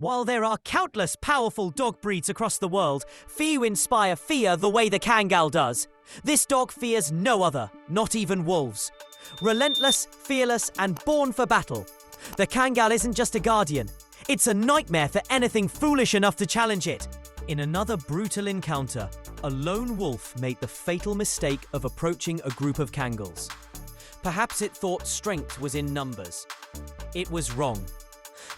While there are countless powerful dog breeds across the world, few inspire fear the way the Kangal does. This dog fears no other, not even wolves. Relentless, fearless, and born for battle, the Kangal isn't just a guardian. It's a nightmare for anything foolish enough to challenge it. In another brutal encounter, a lone wolf made the fatal mistake of approaching a group of Kangals. Perhaps it thought strength was in numbers. It was wrong.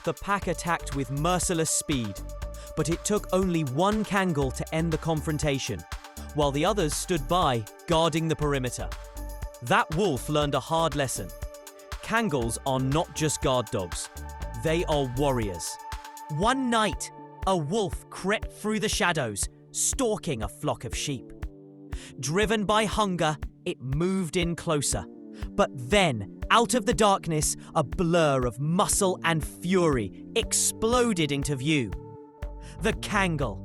The pack attacked with merciless speed, but it took only one Kangal to end the confrontation, while the others stood by, guarding the perimeter. That wolf learned a hard lesson. Kangals are not just guard dogs. They are warriors. One night, a wolf crept through the shadows, stalking a flock of sheep. Driven by hunger, it moved in closer. But then, out of the darkness, a blur of muscle and fury exploded into view. The Kangal.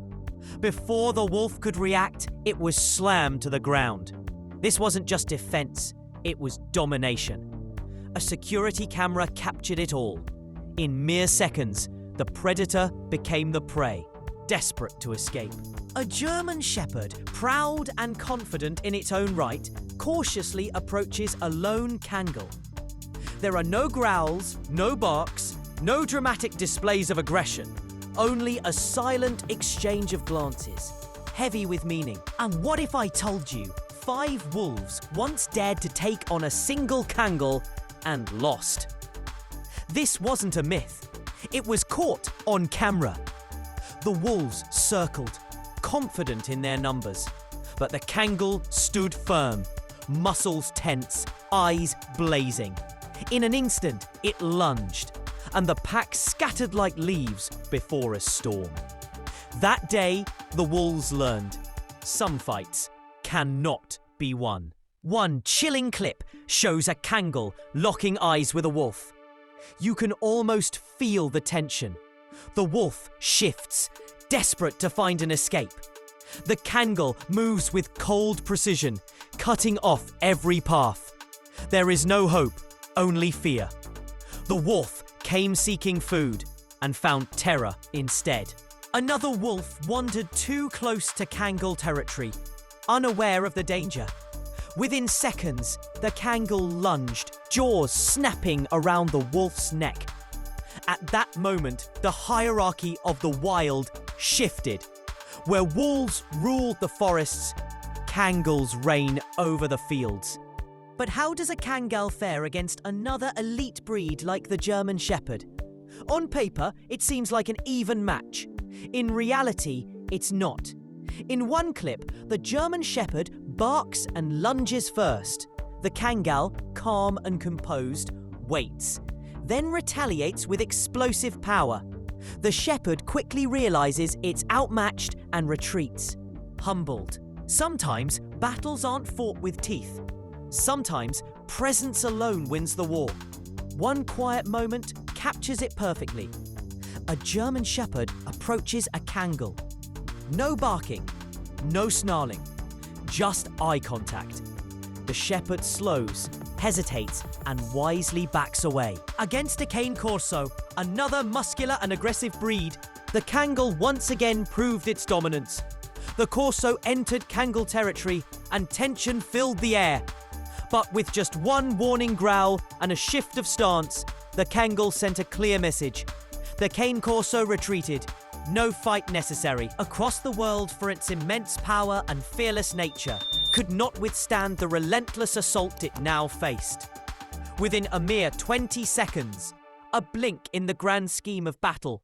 Before the wolf could react, it was slammed to the ground. This wasn't just defense, it was domination. A security camera captured it all. In mere seconds, the predator became the prey, desperate to escape. A German shepherd, proud and confident in its own right, cautiously approaches a lone Kangal. There are no growls, no barks, no dramatic displays of aggression, only a silent exchange of glances, heavy with meaning. And what if I told you 5 wolves once dared to take on a single Kangal and lost? This wasn't a myth. It was caught on camera. The wolves circled, confident in their numbers, but the Kangal stood firm, muscles tense, eyes blazing. In an instant, it lunged, and the pack scattered like leaves before a storm. That day, the wolves learned, some fights cannot be won. One chilling clip shows a Kangal locking eyes with a wolf. You can almost feel the tension. The wolf shifts, desperate to find an escape. The Kangal moves with cold precision, cutting off every path. There is no hope, only fear. The wolf came seeking food and found terror instead. Another wolf wandered too close to Kangal territory, unaware of the danger. Within seconds, the Kangal lunged, jaws snapping around the wolf's neck. At that moment, the hierarchy of the wild shifted. Where wolves ruled the forests, Kangals reign over the fields. But how does a Kangal fare against another elite breed like the German Shepherd? On paper, it seems like an even match. In reality, it's not. In one clip, the German Shepherd barks and lunges first. The Kangal, calm and composed, waits, then retaliates with explosive power. The shepherd quickly realizes it's outmatched and retreats, humbled. Sometimes battles aren't fought with teeth. Sometimes presence alone wins the war. One quiet moment captures it perfectly. A German shepherd approaches a Kangal. No barking, no snarling, just eye contact. The shepherd slows, hesitates, and wisely backs away. Against a cane corso, another muscular and aggressive breed, the Kangal once again proved its dominance. The corso entered Kangal territory and tension filled the air. But with just one warning growl and a shift of stance, the Kangal sent a clear message. The cane corso retreated. No fight necessary. Across the world, for its immense power and fearless nature, could not withstand the relentless assault it now faced. Within a mere 20 seconds, a blink in the grand scheme of battle,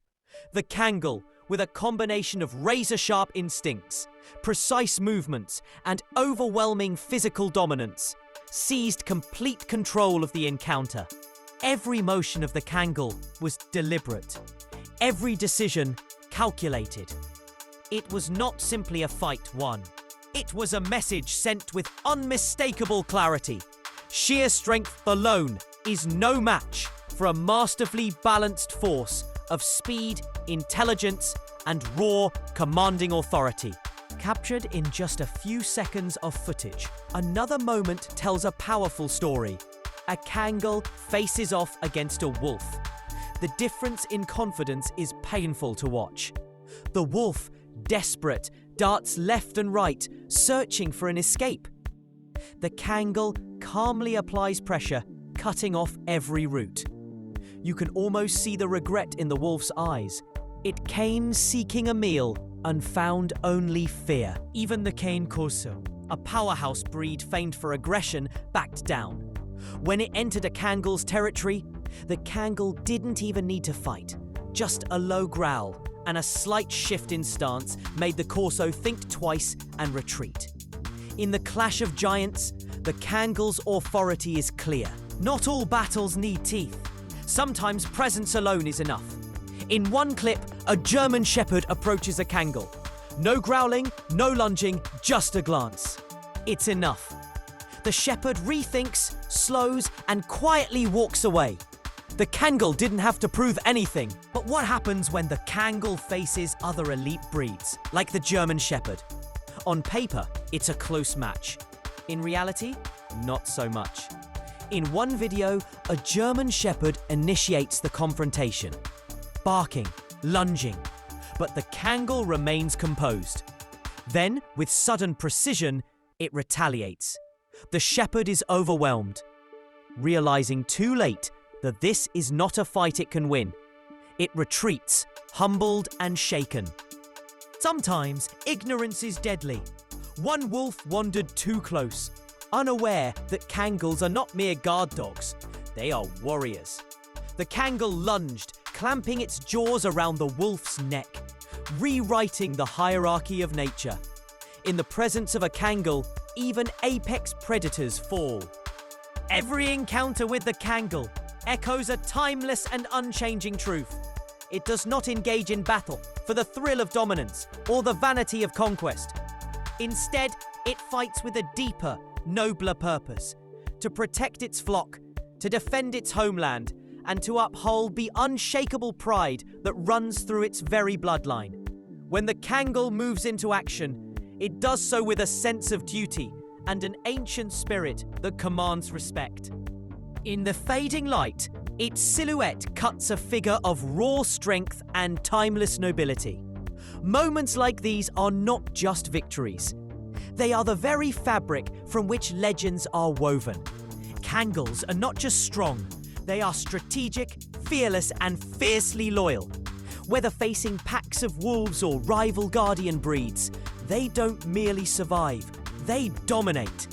the Kangal, with a combination of razor-sharp instincts, precise movements, and overwhelming physical dominance, seized complete control of the encounter. Every motion of the Kangal was deliberate. Every decision calculated. It was not simply a fight won. It was a message sent with unmistakable clarity. Sheer strength alone is no match for a masterfully balanced force of speed, intelligence, and raw, commanding authority. Captured in just a few seconds of footage, another moment tells a powerful story. A Kangal faces off against a wolf. The difference in confidence is painful to watch. The wolf, desperate, darts left and right, searching for an escape. The Kangal calmly applies pressure, cutting off every route. You can almost see the regret in the wolf's eyes. It came seeking a meal and found only fear. Even the Cane Corso, a powerhouse breed famed for aggression, backed down. When it entered a Kangal's territory, the Kangal didn't even need to fight. Just a low growl and a slight shift in stance made the Corso think twice and retreat. In the clash of giants, the Kangal's authority is clear. Not all battles need teeth. Sometimes presence alone is enough. In one clip, a German Shepherd approaches a Kangal. No growling, no lunging, just a glance. It's enough. The Shepherd rethinks, slows, and quietly walks away. The Kangal didn't have to prove anything. But what happens when the Kangal faces other elite breeds, like the German Shepherd? On paper, it's a close match. In reality, not so much. In one video, a German Shepherd initiates the confrontation, barking, lunging, but the Kangal remains composed. Then, with sudden precision, it retaliates. The Shepherd is overwhelmed, realizing too late that this is not a fight it can win. It retreats, humbled and shaken. Sometimes ignorance is deadly. One wolf wandered too close, unaware that Kangals are not mere guard dogs, they are warriors. The Kangal lunged, clamping its jaws around the wolf's neck, rewriting the hierarchy of nature. In the presence of a Kangal, even apex predators fall. Every encounter with the Kangal echoes a timeless and unchanging truth. It does not engage in battle for the thrill of dominance or the vanity of conquest. Instead, it fights with a deeper, nobler purpose: to protect its flock, to defend its homeland, and to uphold the unshakable pride that runs through its very bloodline. When the Kangal moves into action, it does so with a sense of duty and an ancient spirit that commands respect. In the fading light, its silhouette cuts a figure of raw strength and timeless nobility. Moments like these are not just victories. They are the very fabric from which legends are woven. Kangals are not just strong, they are strategic, fearless, and fiercely loyal. Whether facing packs of wolves or rival guardian breeds, they don't merely survive, they dominate.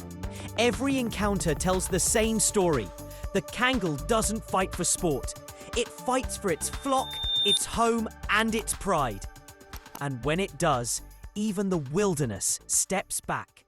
Every encounter tells the same story. The Kangal doesn't fight for sport. It fights for its flock, its home, and its pride. And when it does, even the wilderness steps back.